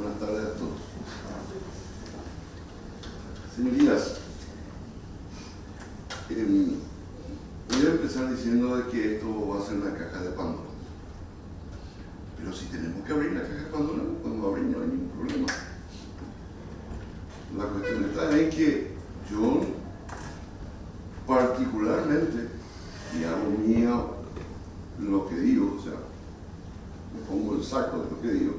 Buenas tardes a todos. Señorías, voy a empezar diciendo de que esto va a ser una caja de Pandora. Pero si tenemos que abrir la caja de Pandora, podemos abrir, no hay ningún problema. La cuestión está en que yo particularmente, y hago mía lo que digo, o sea, me pongo el saco de lo que digo,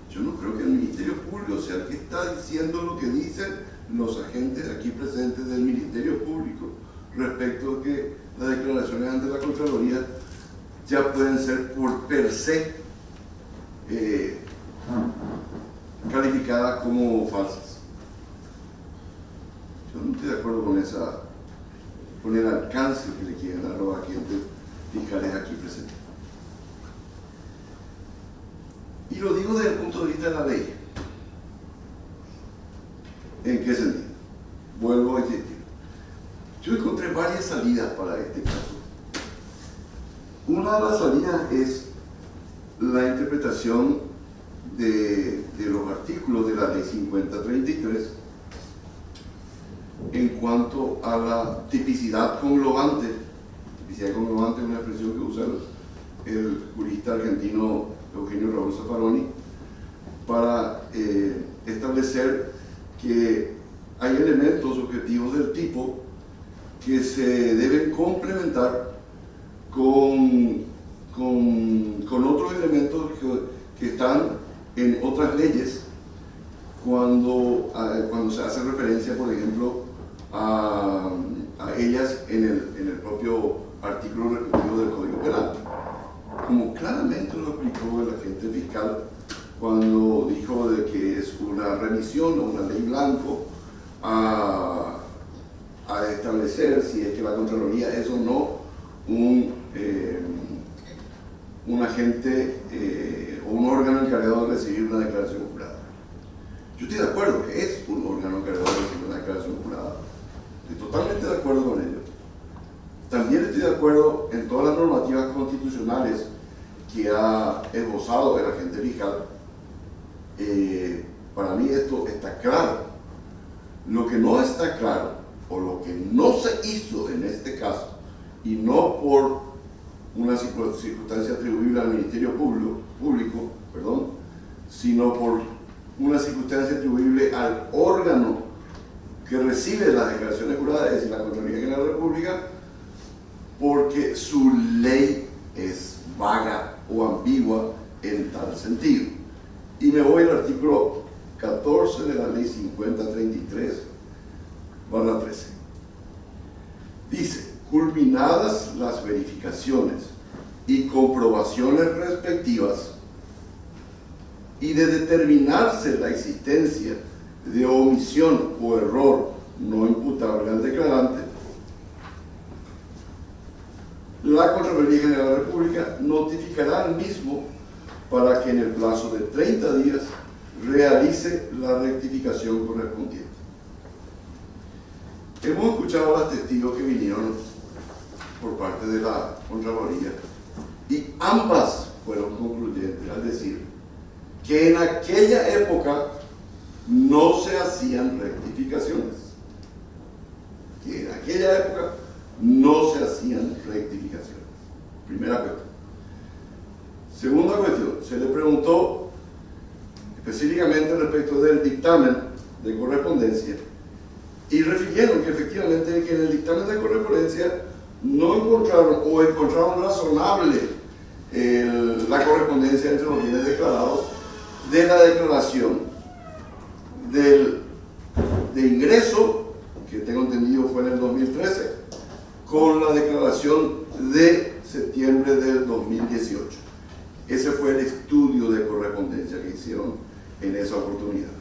yo no creo que el Ministerio Público sea el que está diciendo lo que dicen los agentes aquí presentes del Ministerio Público respecto a que las declaraciones ante la Contraloría ya pueden ser por per se calificadas como falsas. Yo no estoy de acuerdo con el alcance que le quieren dar a los agentes fiscales aquí presentes. Y lo digo desde el punto de vista de la ley. ¿En qué sentido? Vuelvo a insistir. Yo encontré varias salidas para este caso. Una de las salidas es la interpretación de los artículos de la ley 5033 en cuanto a la tipicidad conglobante. Tipicidad conglobante es una expresión que usa el jurista argentino Eugenio Raúl Zaffaroni para establecer que hay elementos objetivos del tipo que se deben complementar con otros elementos que están en otras leyes cuando se hace referencia, por ejemplo, a ellas en el propio artículo respectivo del Código Penal. Como claramente lo explicó el agente fiscal cuando dijo de que es una remisión o una ley blanco a establecer si es que la Contraloría es o no un agente o un órgano encargado de recibir una declaración jurada. Yo estoy de acuerdo que es un órgano encargado de recibir una declaración jurada. Estoy totalmente de acuerdo con ello. También estoy de acuerdo en todas las normativas constitucionales que ha esbozado el agente fiscal. Para mí esto está claro. Lo que no está claro, o lo que no se hizo en este caso, y no por una circunstancia atribuible al Ministerio Público, sino por una circunstancia atribuible al órgano que recibe las declaraciones juradas, es decir, la Contraloría General de la República, porque su ley es vaga o ambigua en tal sentido. Y me voy al artículo 14 de la ley 5033/13. Dice: culminadas las verificaciones y comprobaciones respectivas y de determinarse la existencia de omisión o error no imputable al declarante, la Contraloría General de la República notificará al mismo para que en el plazo de 30 días realice la rectificación correspondiente. Hemos escuchado a los testigos que vinieron por parte de la Contraloría y ambas fueron concluyentes al decir que en aquella época no se hacían rectificaciones. Que en aquella época no se hacían rectificaciones. Primera cuestión. Segunda cuestión, se le preguntó específicamente respecto del dictamen de correspondencia y refirieron que efectivamente que en el dictamen de correspondencia no encontraron o encontraron razonable la correspondencia entre los bienes declarados de la declaración de ingreso, que tengo entendido fue en el 2013, con la declaración de septiembre del 2018. Ese fue el estudio de correspondencia que hicieron en esa oportunidad.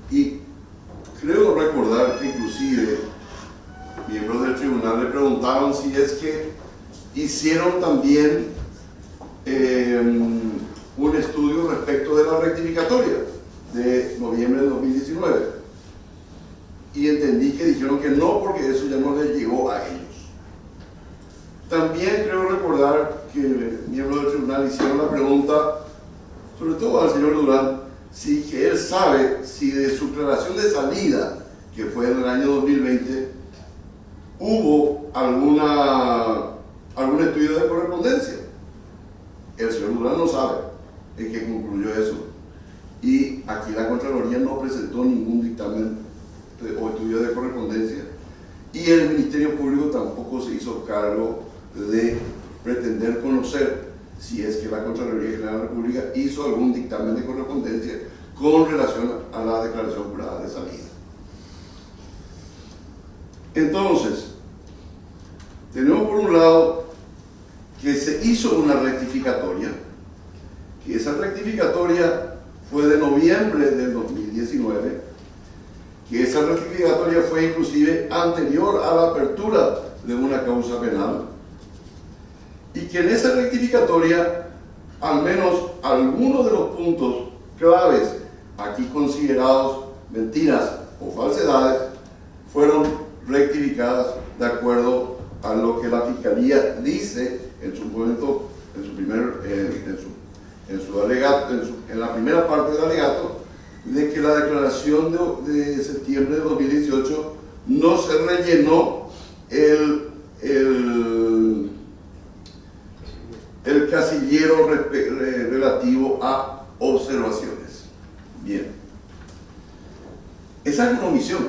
Y creo recordar que inclusive miembros del tribunal le preguntaron si es que hicieron también un estudio respecto de la rectificatoria de noviembre del 2019. Y entendí que dijeron que no, porque eso ya no les llegó a ellos. También creo recordar que miembros del tribunal hicieron la pregunta, sobre todo al señor Durán, si que él sabe si de su declaración de salida, que fue en el año 2020, hubo algún estudio de correspondencia. El señor Durán no sabe en qué concluyó eso. Y aquí la Contraloría no presentó ningún dictamen o estudio de correspondencia. Y el Ministerio Público tampoco se hizo cargo de pretender conocer si es que la Contraloría General de la República hizo algún dictamen de correspondencia con relación a la declaración jurada de salida. Entonces, tenemos por un lado que se hizo una rectificatoria, que esa rectificatoria fue de noviembre del 2019, que esa rectificatoria fue inclusive anterior a la apertura de una causa penal, y que en esa rectificatoria al menos algunos de los puntos claves aquí considerados mentiras o falsedades fueron rectificadas de acuerdo a lo que la Fiscalía dice en su momento, en la primera parte del alegato, de que la declaración de septiembre de 2018 no se rellenó el casillero relativo a observaciones. Bien. Esa es una omisión.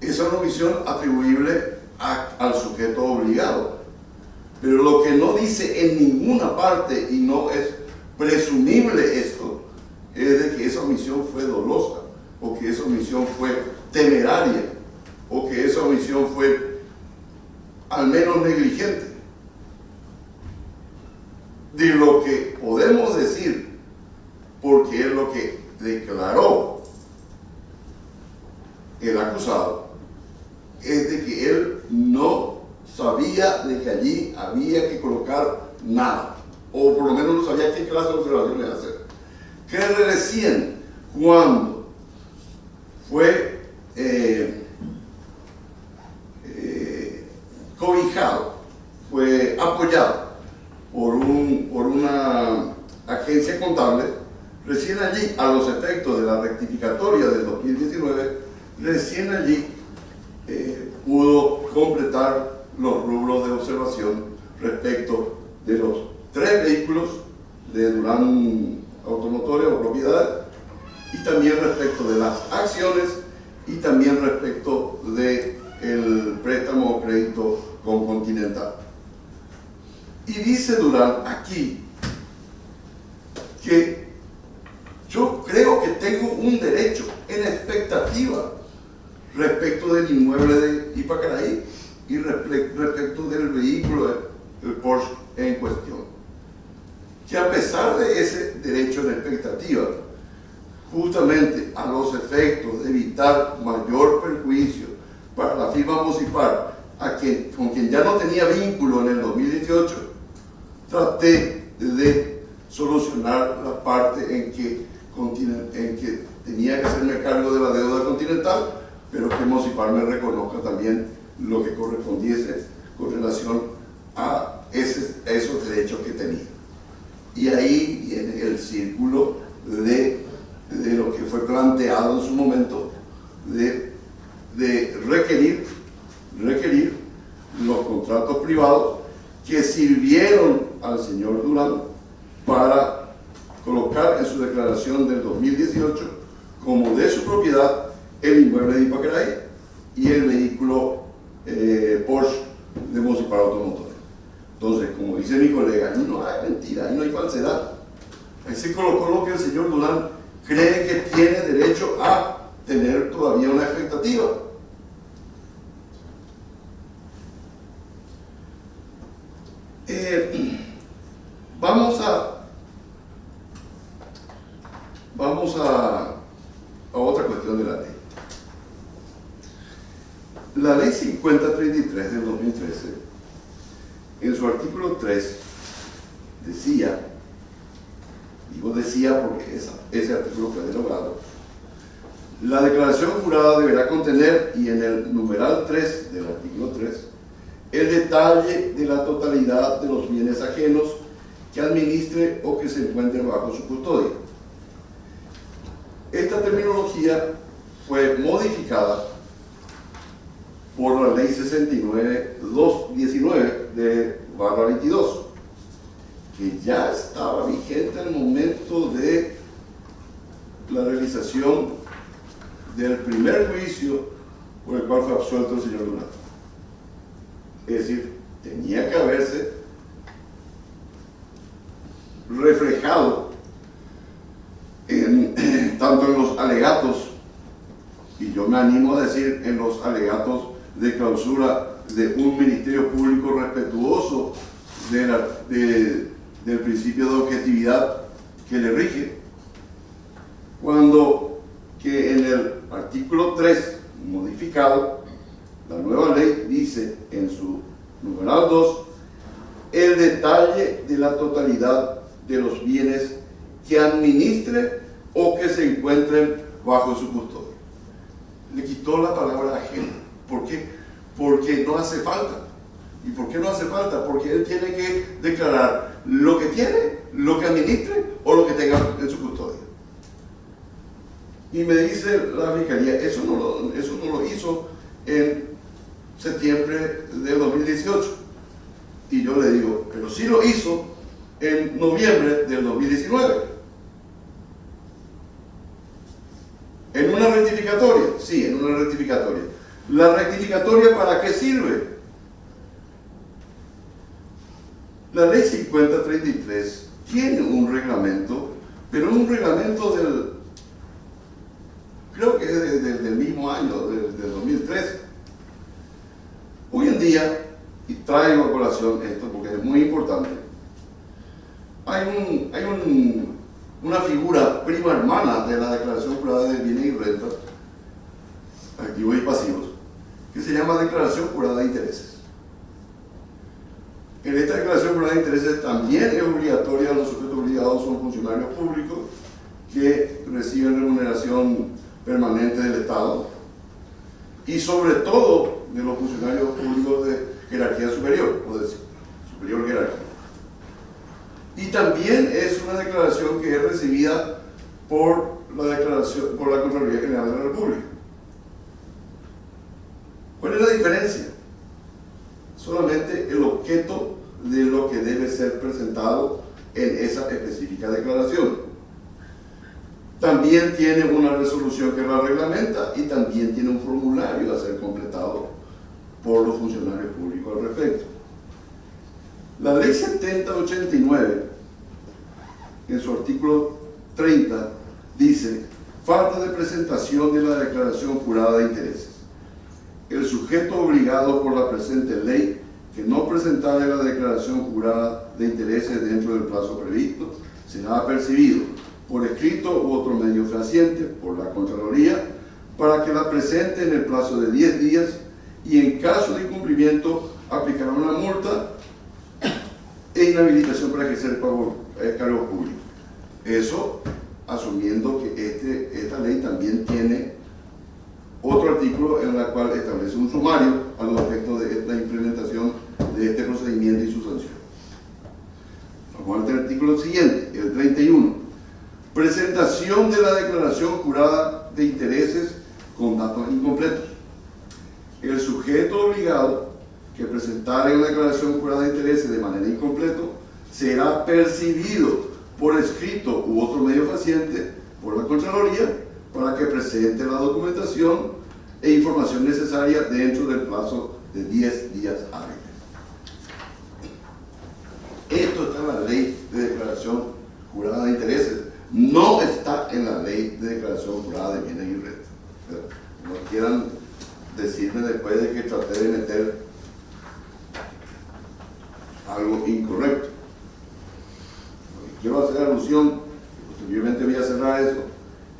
Esa es una omisión atribuible al sujeto obligado. Pero lo que no dice en ninguna parte, y no es presumible esto, es de que esa omisión fue dolosa, o que esa omisión fue temeraria, o que esa omisión fue al menos negligente. De lo que podemos decir, porque es lo que declaró el acusado, es de que él no sabía de que allí había que colocar nada, o por lo menos no sabía qué clase de observaciones hacer. Que recién cuando fue cobijado, fue apoyado por una agencia contable, recién allí, a los efectos de la rectificatoria del 2019, recién allí pudo completar los rubros de observación respecto de los 3 vehículos de Durán Automotores o Propiedades, y también respecto de las acciones, y también respecto del préstamo o crédito con Continental. Y dice Durán aquí que yo creo que tengo un derecho en expectativa respecto del inmueble de Ipacaraí y respecto del vehículo, el Porsche en cuestión. Que a pesar de ese derecho en expectativa, justamente a los efectos de evitar mayor perjuicio para la firma Mocipar, con quien ya no tenía vínculo en el 2018, traté de solucionar la parte en que tenía que hacerme cargo de la deuda continental, pero que Mocipar me reconozca también lo que correspondiese con relación a esos derechos que tenía. Y ahí viene el círculo de lo que fue planteado en su momento de requerir los contratos privados que sirvieron al señor Durán para colocar en su declaración del 2018 como de su propiedad el inmueble de Ipacaraí y el vehículo Porsche de Mocipar Automotores. Entonces, como dice mi colega, ahí no hay mentira, ahí no hay falsedad. Ahí se colocó lo que el señor Durán cree que tiene derecho a tener todavía una expectativa. Vamos a otra cuestión de la ley. La ley 5033 del 2013, en su artículo 3, decía, digo decía porque ese artículo fue derogado, la declaración jurada deberá contener, y en el numeral 3 del artículo 3, el detalle de la totalidad de los bienes ajenos que administre o que se encuentren bajo su custodia. esta terminología fue modificada por la ley 69-219 de /22, que ya estaba vigente al momento de la realización del primer juicio por el cual fue absuelto el señor Donato. Es decir, tenía que haberse reflejado tanto en los alegatos, y yo me animo a decir en los alegatos de clausura de un ministerio público respetuoso del principio de objetividad que le rige, cuando que en el artículo 3 modificado, la nueva ley dice en su numeral 2 el detalle de la totalidad de los bienes que administre o que se encuentren bajo su custodia. Le quitó la palabra ajeno. ¿Por qué? Porque no hace falta. ¿Y por qué no hace falta? Porque él tiene que declarar lo que tiene, lo que administre o lo que tenga en su custodia. Y me dice la Fiscalía, eso no lo hizo en septiembre del 2018. Y yo le digo, pero sí lo hizo en noviembre del 2019. ¿En una rectificatoria? Sí, en una rectificatoria. ¿La rectificatoria para qué sirve? La ley 5033 tiene un reglamento, pero un reglamento creo que es del mismo año, del 2013. Hoy en día, y traigo a colación esto porque es muy importante, hay una figura prima hermana de la declaración jurada de bienes y rentas, activos y pasivos, que se llama declaración jurada de intereses. En esta declaración jurada de intereses también es obligatoria, los sujetos obligados son funcionarios públicos que reciben remuneración permanente del Estado y sobre todo de los funcionarios públicos de jerarquía superior, o de superior jerarquía. Y también es una declaración que es recibida por la Contraloría General de la República. ¿Cuál es la diferencia? Solamente el objeto de lo que debe ser presentado en esa específica declaración. También tiene una resolución que la reglamenta y también tiene un formulario a ser completado por los funcionarios públicos al respecto. La ley 7089, en su artículo 30, dice: falta de presentación de la declaración jurada de intereses. El sujeto obligado por la presente ley que no presentare la declaración jurada de intereses dentro del plazo previsto será apercibido por escrito u otro medio fehaciente por la Contraloría para que la presente en el plazo de 10 días y en caso de incumplimiento aplicará una multa e inhabilitación para ejercer cargos públicos. Eso asumiendo que esta ley también tiene otro artículo en el cual establece un sumario a los efectos de la implementación de este procedimiento y su sanción. Vamos al artículo siguiente, el 31. Presentación de la declaración jurada de intereses con datos incompletos. El sujeto obligado que presentare una declaración jurada de intereses de manera incompleta será percibido por escrito u otro medio fehaciente por la Contraloría para que presente la documentación e información necesaria dentro del plazo de 10 días hábiles. Esto está en la ley de declaración jurada de intereses, no está en la ley de declaración jurada de bienes y rentas. No quieran decirme después de que traté de meter algo incorrecto. Quiero hacer alusión, posteriormente voy a cerrar eso,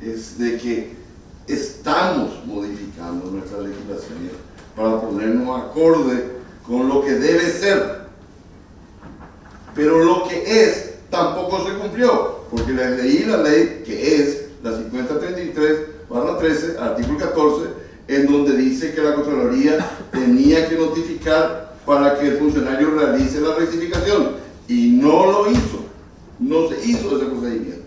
es de que estamos modificando nuestras legislaciones para ponernos acorde con lo que debe ser, pero lo que es tampoco se cumplió, porque les leí la ley que es la 5033/13, artículo 14, en donde dice que la Contraloría tenía que notificar para que el funcionario realice la rectificación, y no lo hizo, no se hizo ese procedimiento.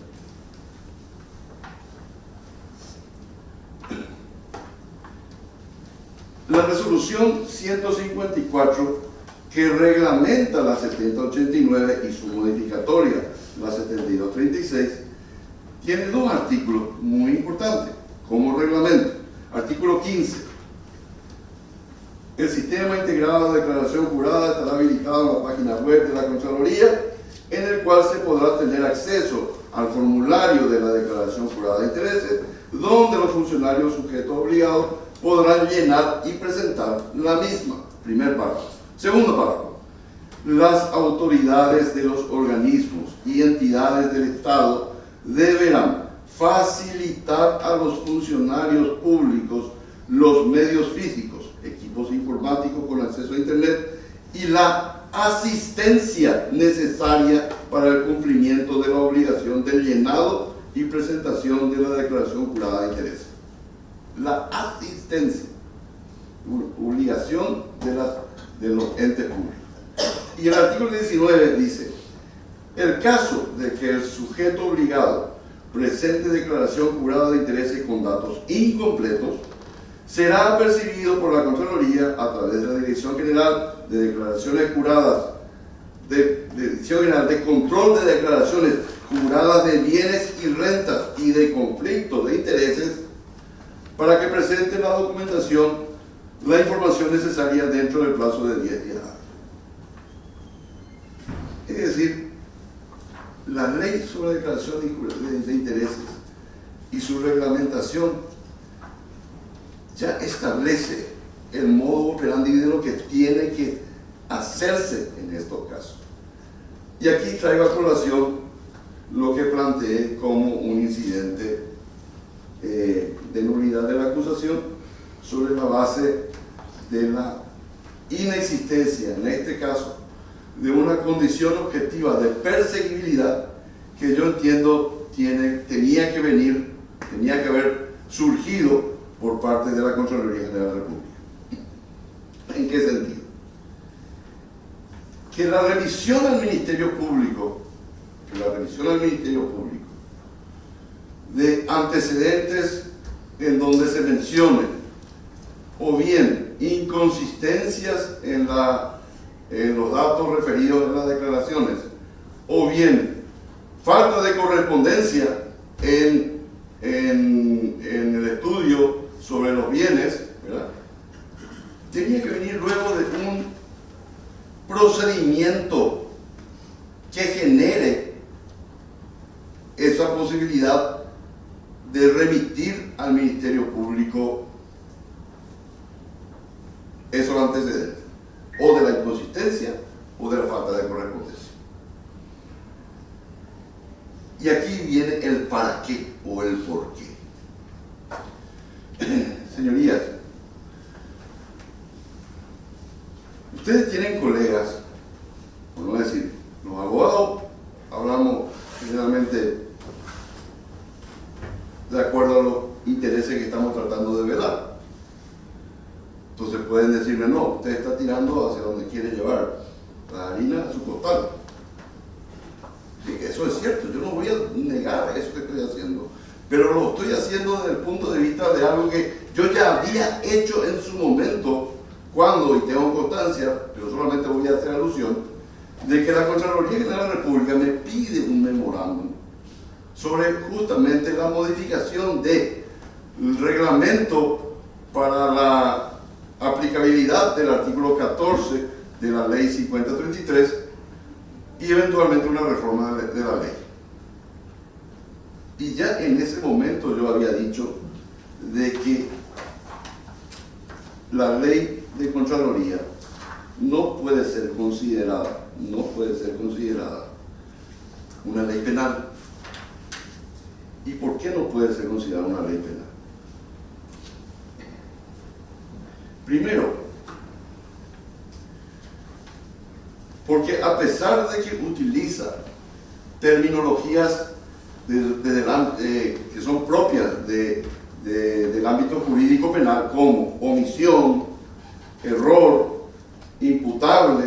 La resolución 154 que reglamenta la 7089 y su modificatoria, la 7236, tiene dos artículos muy importantes como reglamento. Artículo 15. El sistema integrado de declaración jurada estará habilitado en la página web de la Contraloría, en el cual se podrá tener acceso al formulario de la declaración jurada de intereses, donde los funcionarios sujetos obligados podrán llenar y presentar la misma. Primer párrafo. Segundo párrafo. Las autoridades de los organismos y entidades del Estado deberán facilitar a los funcionarios públicos los medios físicos, equipos informáticos con acceso a Internet y la asistencia necesaria para el cumplimiento de la obligación del llenado y presentación de la declaración jurada de intereses. La asistencia, obligación de los entes públicos. Y el artículo 19 dice: el caso de que el sujeto obligado presente declaración jurada de intereses con datos incompletos, será percibido por la Contraloría a través de la Dirección General de Declaraciones Juradas, Dirección General de Control de Declaraciones Juradas de Bienes y Rentas y de Conflictos de Intereses, para que presente la documentación, la información necesaria dentro del plazo de 10 días. Es decir, la ley sobre declaración de intereses y su reglamentación ya establece el modo operandi de lo que tiene que hacerse en estos casos. Y aquí traigo a colación lo que planteé como un incidente de nulidad de la acusación sobre la base de la inexistencia, en este caso, de una condición objetiva de perseguibilidad que yo entiendo tenía que haber surgido por parte de la Contraloría General de la República. ¿En qué sentido? Que la revisión al Ministerio Público, de antecedentes en donde se mencionen o bien inconsistencias en los datos referidos en las declaraciones, o bien falta de correspondencia en el estudio sobre los bienes, ¿verdad? Tenía que venir luego de un procedimiento que genere esa posibilidad de remitir al Ministerio Público esos antecedentes, o de la inconsistencia o de la falta de correspondencia. Y aquí viene el para qué o el por qué. Señorías, ustedes tienen colegas, por no decir, los abogados hablamos generalmente de acuerdo a los intereses que estamos tratando de velar. Entonces pueden decirme: no, usted está tirando hacia donde quiere llevar la harina a su costal. Sí, eso es cierto, yo no voy a negar eso que estoy haciendo, pero lo estoy haciendo desde el punto de vista de algo que yo ya había hecho en su momento, cuando, y tengo constancia, pero solamente voy a hacer alusión, de que la Contraloría General de la República me pide un memorándum sobre justamente la modificación del reglamento para la aplicabilidad del artículo 14 de la ley 5033 y eventualmente una reforma de la ley. Y ya en ese momento yo había dicho de que la ley de Contraloría no puede ser considerada una ley penal. ¿Y por qué no puede ser considerada una ley penal? Primero, porque a pesar de que utiliza terminologías que son propias del ámbito jurídico penal, como omisión, error, imputable,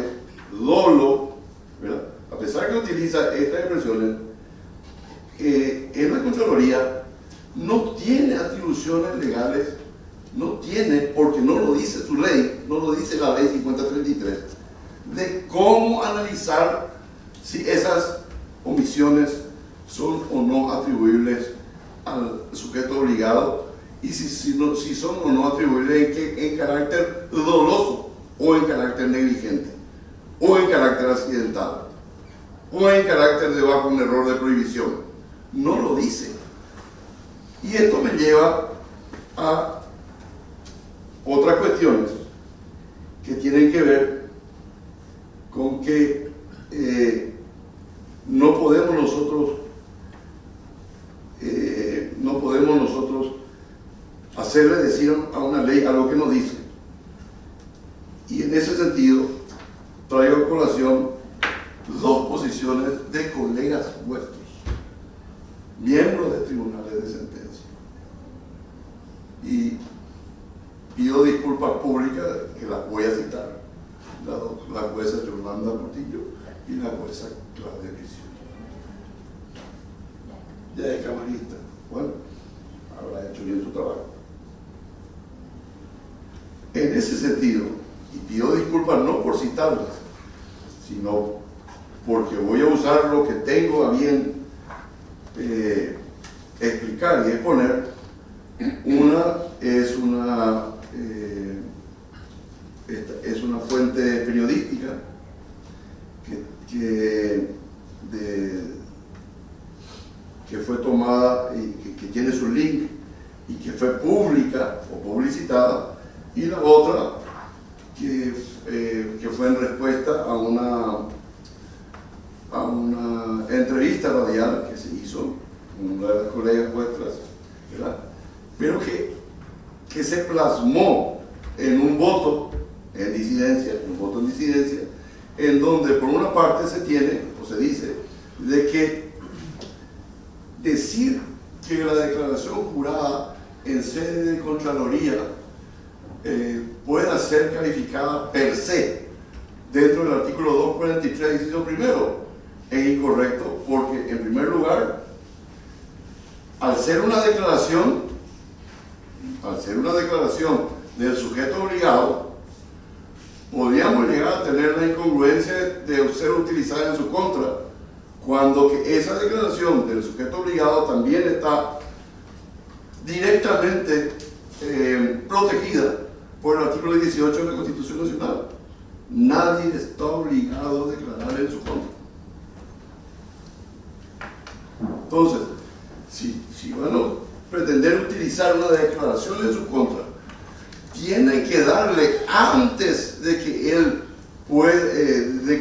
dolo, ¿verdad? A pesar que utiliza estas expresiones, en la Contraloría no tiene atribuciones legales no tiene, porque no lo dice su ley, no lo dice la ley 5033, de cómo analizar si esas omisiones son o no atribuibles al sujeto obligado y si son o no atribuibles en carácter doloso o en carácter negligente o en carácter accidental o en carácter de bajo un error de prohibición. No lo dice. Y esto me lleva a otras cuestiones que tienen que ver con que no podemos nosotros hacerle decir a una ley algo que no dice. Y en ese sentido traigo a colación dos posiciones de colegas vuestros, miembros de tribunales de sentencia, y pido disculpas públicas que las voy a citar: la jueza Yolanda Portillo y la jueza Claudia Cristian. Ya es camarista, bueno, habrá hecho bien su trabajo. En ese sentido, y pido disculpas no por citarlas, sino porque voy a usar lo que tengo a bien explicar y exponer. Una es una fuente periodística que fue tomada y que tiene su link y que fue pública o publicitada, y la otra que fue en respuesta a una entrevista radial que se hizo con una de las colegas vuestras, ¿verdad? Pero que se plasmó en un voto en disidencia, en donde por una parte se tiene o se dice de que decir que la declaración jurada en sede de Contraloría pueda ser calificada per se dentro del artículo 243, inciso primero, es incorrecto, porque en primer lugar, al ser una declaración del sujeto obligado, podríamos llegar a tener la incongruencia de ser utilizada en su contra, cuando que esa declaración del sujeto obligado también está directamente protegida por el artículo 18 de la Constitución Nacional. Nadie está obligado a declarar en su contra. Entonces, si van a pretender utilizar una declaración en su contra, tienen que darle, antes de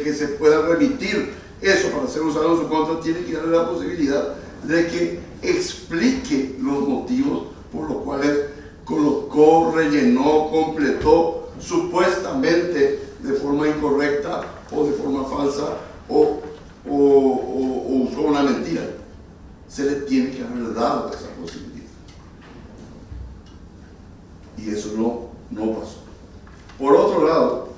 que se pueda remitir eso para ser usado en su contra, tienen que darle la posibilidad de que explique los motivos por los cuales colocó, rellenó, completó supuestamente de forma incorrecta o de forma falsa o usó una mentira. Se le tiene que haber dado esa posibilidad. Y eso no pasó. Por otro lado,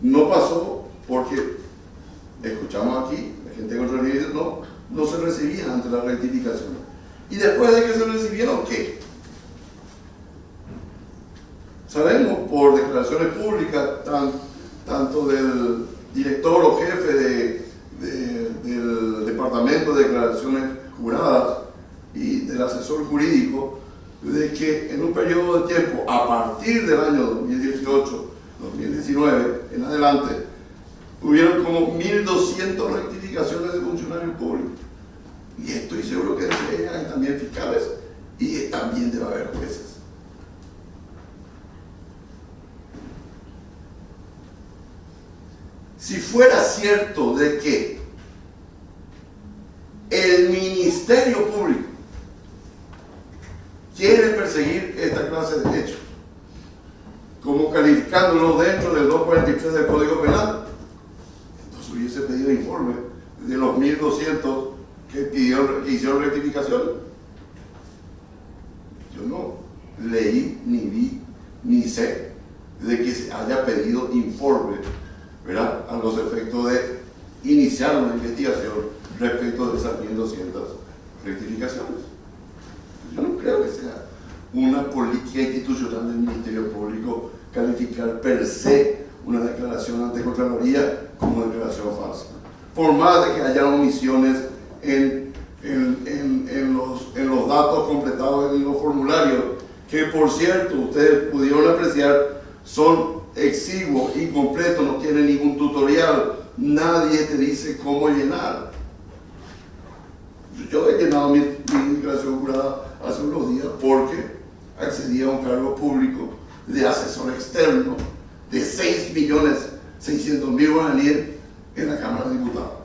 no pasó porque escuchamos aquí, la gente de Contraloría no se recibía ante la rectificación. Y después de que se recibieron, ¿qué? Sabemos por declaraciones públicas, tanto del director o jefe del Departamento de Declaraciones Juradas y del asesor jurídico, de que en un periodo de tiempo, a partir del año 2018, 2019 en adelante, hubieron como 1.200 rectificaciones de funcionarios públicos. Y estoy seguro que entre ellas hay también fiscales y también debe haber jueces. Si fuera cierto de que el Ministerio Público quiere perseguir esta clase de hechos, como calificándolo dentro del 243 del Código Penal, entonces hubiese pedido informe de los 1.200 que hicieron rectificación. Yo no leí, ni vi, ni sé de que se haya pedido informe, ¿verdad?, a los efectos de iniciar una investigación respecto de esas 1.200 rectificaciones. Yo no creo que sea una política institucional del Ministerio Público calificar per se una declaración ante Contraloría como declaración falsa. Por más de que haya omisiones en los datos completados en los formularios, que por cierto, ustedes pudieron apreciar, son exiguos, incompletos, no tienen ningún tutorial, nadie te dice cómo llenar. Yo he llenado mi declaración jurada hace unos días porque accedí a un cargo público de asesor externo de 6.600.000 guaraníes en la Cámara de Diputados.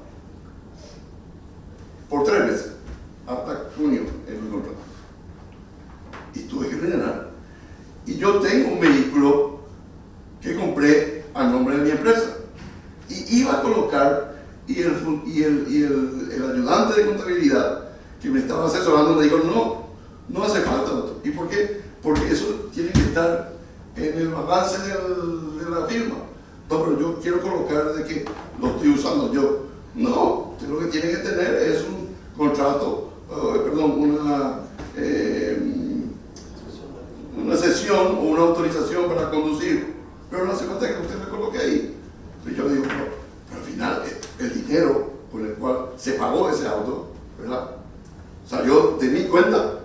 Por 3 meses, hasta junio en mi contrato. Y tuve que rellenar. Y yo tengo un vehículo que compré a nombre de mi empresa. Y iba a colocar, y el ayudante de contabilidad que me estaba asesorando me dijo, no hace falta, doctor. ¿Y por qué? Porque eso tiene que estar en el balance de la firma. No, pero yo quiero colocar de que lo estoy usando yo. No, usted lo que tiene que tener es un contrato, una sesión o una autorización para conducir, pero no hace falta que usted me coloque ahí. Y yo le digo, pero al final el dinero con el cual se pagó ese auto, ¿verdad?, salió de mi cuenta,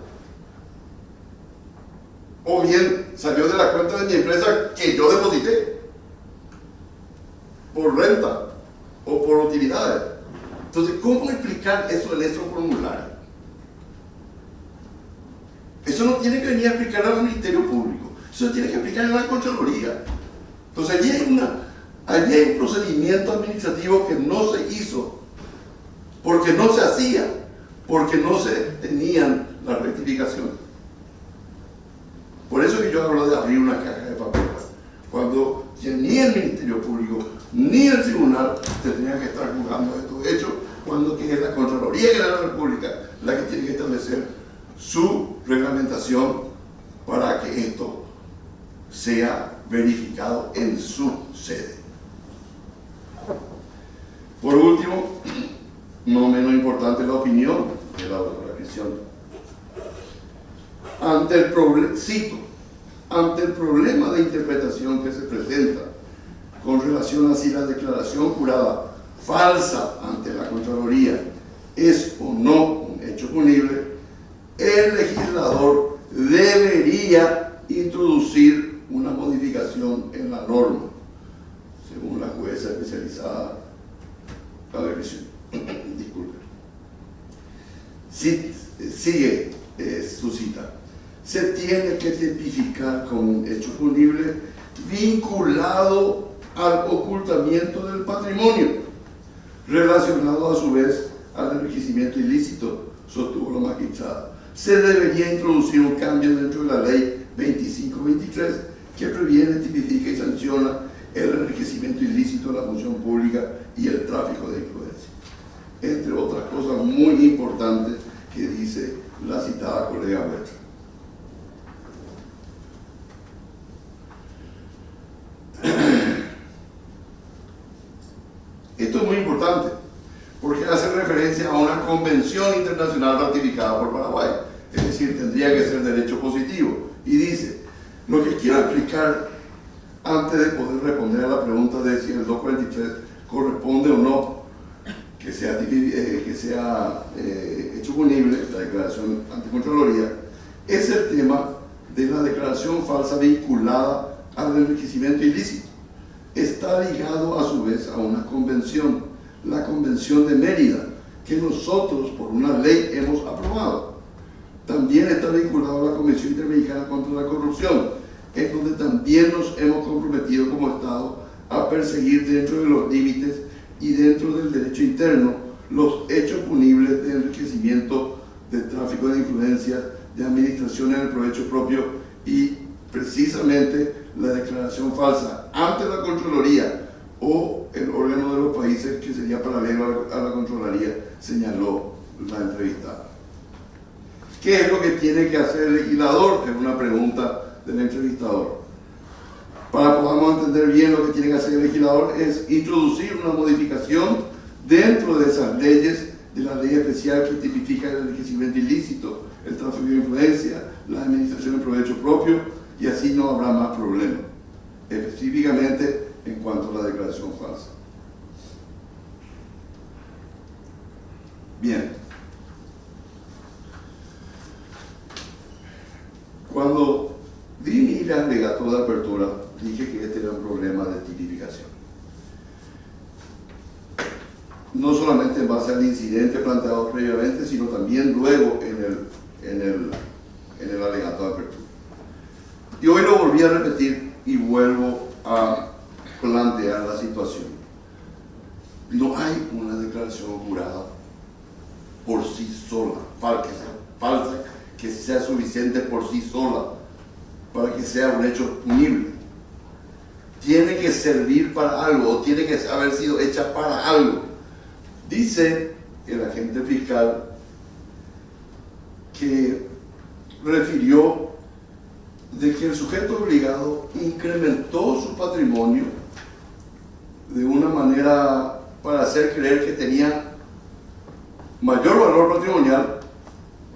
o bien salió de la cuenta de mi empresa que yo deposité por renta o por utilidades. Entonces, ¿cómo explicar eso en esos formularios? Eso no tiene que venir a explicar al Ministerio Público, eso tiene que explicar en la Contraloría. Entonces, allí hay un procedimiento administrativo que no se hizo, porque no se hacía, porque no se tenían las rectificaciones. Por eso que yo hablo de abrir una caja de papel, cuando ni el Ministerio Público ni el Tribunal tendrían que estar juzgando estos hechos, cuando que es la Contraloría de la República la que tiene que establecer su reglamentación para que esto sea verificado en su sede. Por último, no menos importante, la opinión de la doctora Cristiana. Ante el problema de interpretación que se presenta con relación a si la declaración jurada falsa ante la Contraloría es o no un hecho punible, el legislador debería introducir una modificación en la norma, según la jueza especializada. Disculpe. Sigue su cita. Se tiene que tipificar como un hecho punible vinculado al ocultamiento del patrimonio, relacionado a su vez al enriquecimiento ilícito, sostuvo la magistrada. Se debería introducir un cambio dentro de la ley 2523 que previene, tipifica y sanciona el enriquecimiento ilícito de la función pública y el tráfico de influencia, entre otras cosas muy importantes que dice la citada colega vuestra. Esto es muy importante porque hace referencia a una convención internacional ratificada por Paraguay, es decir, tendría que ser derecho positivo, y dice, lo que quiero explicar antes de poder responder a la pregunta de si el 243 corresponde o no que sea hecho punible, la declaración ante Contraloría, es el tema de la declaración falsa vinculada al enriquecimiento ilícito. Está ligado a su vez a una convención, la Convención de Mérida, que nosotros por una ley hemos aprobado. También está vinculado a la Convención Interamericana contra la Corrupción, en donde también nos hemos comprometido como Estado a perseguir dentro de los límites y dentro del derecho interno los hechos punibles de enriquecimiento, de tráfico de influencias, de administración en el provecho propio, y precisamente la declaración falsa ante la Contraloría o el órgano de los países que sería paralelo a la Contraloría, señaló la entrevistada. ¿Qué es lo que tiene que hacer el legislador? Es una pregunta del entrevistador. Para que podamos entender bien lo que tiene que hacer el legislador es introducir una modificación dentro de esas leyes de la ley especial que tipifica el enriquecimiento ilícito, el tráfico de influencia, la administración en provecho propio, y así no habrá más problemas, específicamente en cuanto a la declaración falsa. Bien. Cuando di mi alegato de apertura, dije que este era un problema de tipificación. No solamente en base al incidente planteado previamente, sino también luego en el alegato de apertura. Y hoy lo volví a repetir y vuelvo a plantear la situación. No hay una declaración jurada por sí sola, falsa, que sea suficiente por sí sola para que sea un hecho punible. Tiene que servir para algo, o tiene que haber sido hecha para algo. Dice el agente fiscal que refirió de que el sujeto obligado incrementó su patrimonio de una manera para hacer creer que tenía mayor valor patrimonial,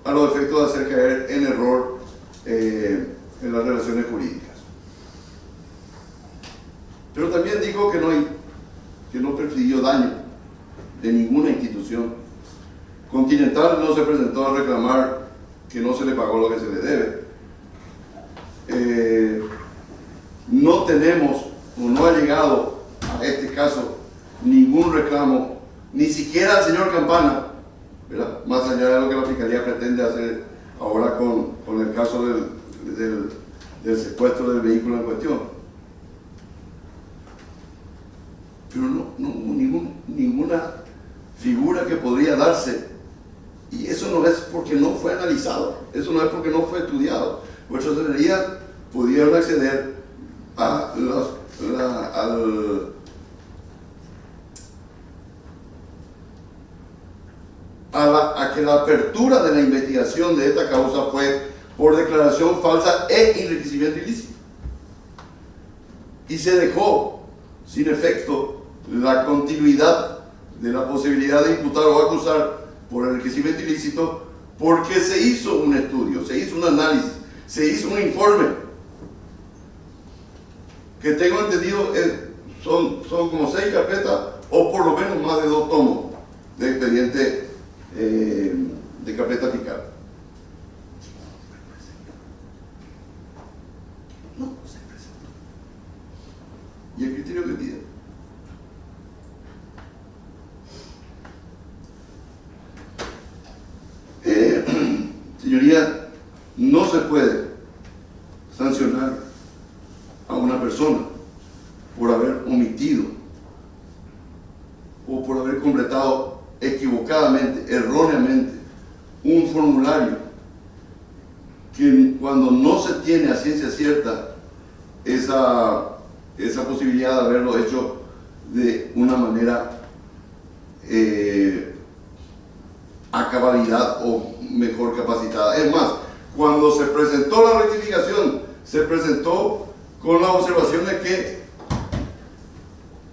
a los efectos de hacer caer en error en las relaciones jurídicas. Pero también dijo que no prefirió daño de ninguna institución. Continental no se presentó a reclamar que no se le pagó lo que se le debe. No tenemos o no ha llegado a este caso ningún reclamo, ni siquiera al señor Campana, ¿verdad? Más allá de lo que la Fiscalía pretende hacer ahora con el caso del secuestro del vehículo en cuestión. Pero no hubo ninguna figura que podría darse, y eso no es porque no fue analizado, eso no es porque no fue estudiado. Vuestras señorías pudieron acceder a que la apertura de la investigación de esta causa fue por declaración falsa e enriquecimiento ilícito, y se dejó sin efecto la continuidad de la posibilidad de imputar o acusar por enriquecimiento ilícito, porque se hizo un estudio, se hizo un análisis, se hizo un informe que tengo entendido son como 6 carpetas o por lo menos más de 2 tomos de expediente de carpeta fiscal. No se presentó. ¿Y el criterio que pide? Señoría, no se puede sancionar a una persona por haber omitido o por haber completado equivocadamente, erróneamente, un formulario que cuando no se tiene a ciencia cierta esa posibilidad de haberlo hecho de una manera a cabalidad o mejor capacitada. Es más, cuando se presentó la rectificación, se presentó con la observación de que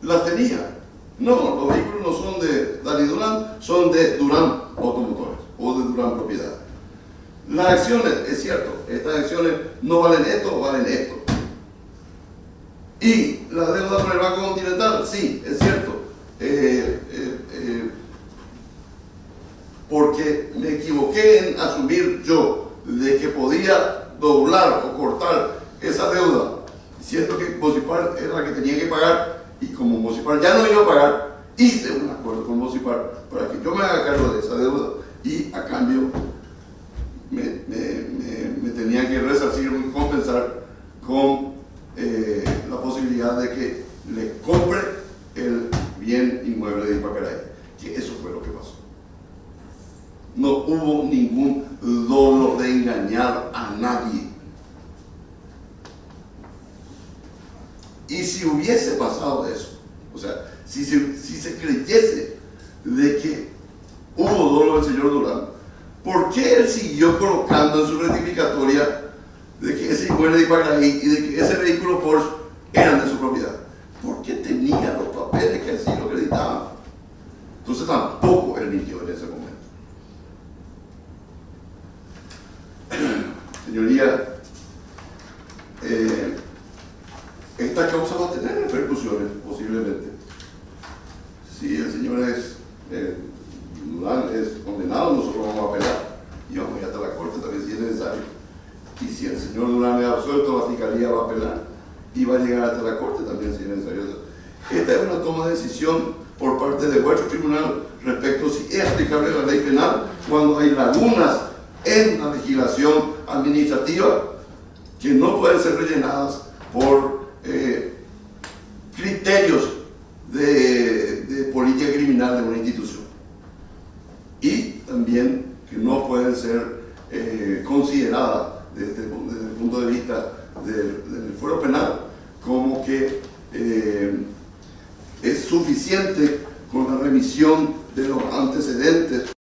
las tenía. No, los vehículos no son de Dani Durán, son de Durán Automotores o de Durán Propiedad. Las acciones, es cierto, estas acciones no valen esto, valen esto. Y la deuda por el Banco Continental, sí, es cierto. Porque me equivoqué en asumir yo de que podía doblar o cortar esa deuda, siendo que Mocipar era la que tenía que pagar, y como Mocipar ya no iba a pagar, hice un acuerdo con Mocipar para que yo me haga cargo de esa deuda, y a cambio me tenía que resarcir y compensar con la posibilidad de que le compre el bien inmueble de Ipacaray, que eso fue lo que pasó. No hubo ningún dolo de engañar a nadie. Y si hubiese pasado eso, o sea, si se creyese de que hubo dolo del señor Durán, ¿por qué él siguió colocando en su rectificatoria de que ese inmueble de Ipacaray y de que ese vehículo Porsche eran de su propiedad? Porque tenía los papeles que así lo acreditaban. Entonces tampoco él mintió en ese momento. señoría, esta causa va a tener repercusiones posiblemente. Si el señor Durán es condenado, nosotros vamos a apelar y vamos a ir hasta la corte también si es necesario. Y si el señor Durán es absuelto, la fiscalía va a apelar y va a llegar hasta la corte también si es necesario. Esta es una toma de decisión por parte de vuestro tribunal respecto a si es aplicable la ley penal cuando hay lagunas en la legislación administrativa que no pueden ser rellenadas por criterios de política criminal de una institución, y también que no pueden ser consideradas desde el punto de vista del fuero penal como que es suficiente con la revisión de los antecedentes